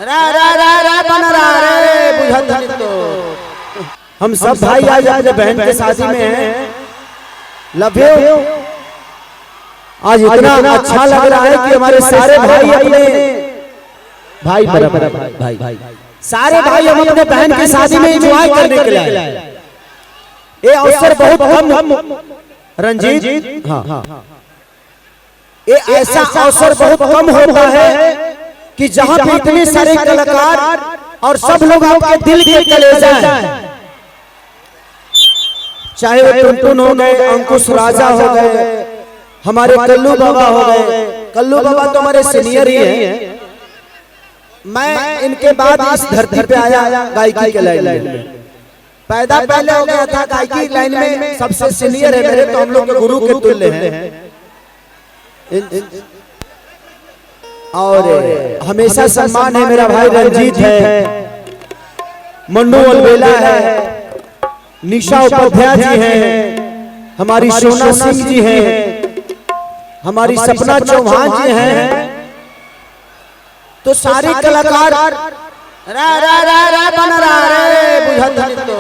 रा रा रा रा बन रहा रे बुझत नहीं तो हम सब भाई आज आज बहन के शादी में हैं लभे आज इतना अच्छा लग रहा है कि हमारे सारे भाई अपने भाई भाई सारे भाई हम अपने बहन की शादी में एंजॉय करने के लिए ये अवसर बहुत कम रंजीत हाँ ये ऐसा अवसर बहुत कम होता है कि जहां पे इतने सारे कलाकार और सब लोग आपके दिल के कलेजा हैं, चाहे वो टुनटुन हो गए, अंकुश राजा हो गए, हमारे कल्लू बाबा हो गए। कल्लू बाबा तो हमारे सीनियर ही हैं। मैं इनके बाद इस धरती पे आया गायकी के लाइन में, पैदा पहले हो गया था गायकी लाइन में, सबसे सीनियर है मेरे, तो हम लोग के गुरु के तुल्य हैं और हमेशा सम्मान है। मेरा भाई रंजीत है, मन्नू अलबेला है, निशा उपाध्याय जी हैं, हमारी सोना सिंह जी हैं, हमारी सपना चौहान जी हैं। तो सारे कलाकार रा रा रा रा बन रहा रे बुझत नहीं तो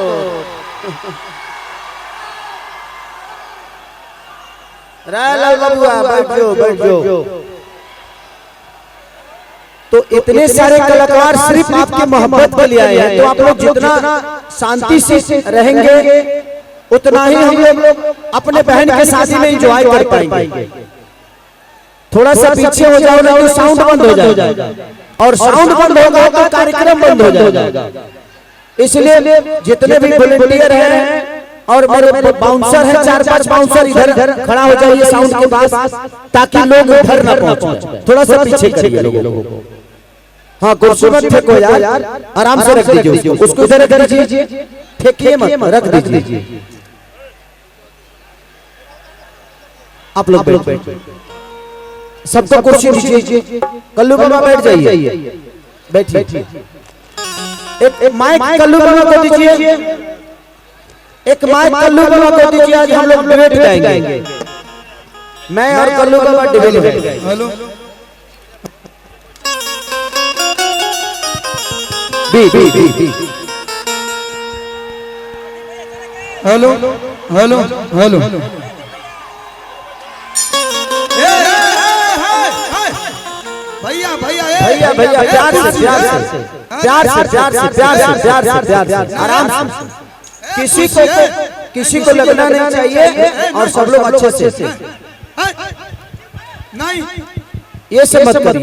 रा लबुआ बैठ जो। तो इतने सारे कलाकार सिर्फ आपकी मोहब्बत के लिए आए हैं, तो आप लोग जितना शांति से रहेंगे उतना ही हम लोग अपने बहन के शादी में एंजॉय कर पाएंगे। थोड़ा सा पीछे हो जाओ ना तो साउंड बंद हो जाएगा, और साउंड बंद होगा तो कार्यक्रम बंद हो जाएगा। इसलिए जितने भी वॉलंटियर हैं और मेरे बाउंसर हैं, 4-5 बाउंसर इधर खड़ा हो जाइए साउंड के पास, ताकि लोग उधर ना पहुंचे। थोड़ा सा पीछे करिए लोगों को। हाँ, कुर्सी मत फेंको यार, आराम से रख दीजिए उसको, इधर कर दीजिए, फेंकिए मत, रख दीजिए। आप लोग बैठ, सबको कुर्सी दीजिए। कल्लू बाबा बैठ जाइए, बैठिए। एक माइक कल्लू बाबा को दीजिए, एक माइक कल्लू बाबा को दीजिए। आज हम लोग डिबेट गाएंगे, मैं और कल्लू बाबा डिबेट गाएंगे। Hello B hello hello hello भैया प्यार से आराम से, किसी को लगना नहीं चाहिए, और सब लोग अच्छे से नहीं ये सब मत करिए।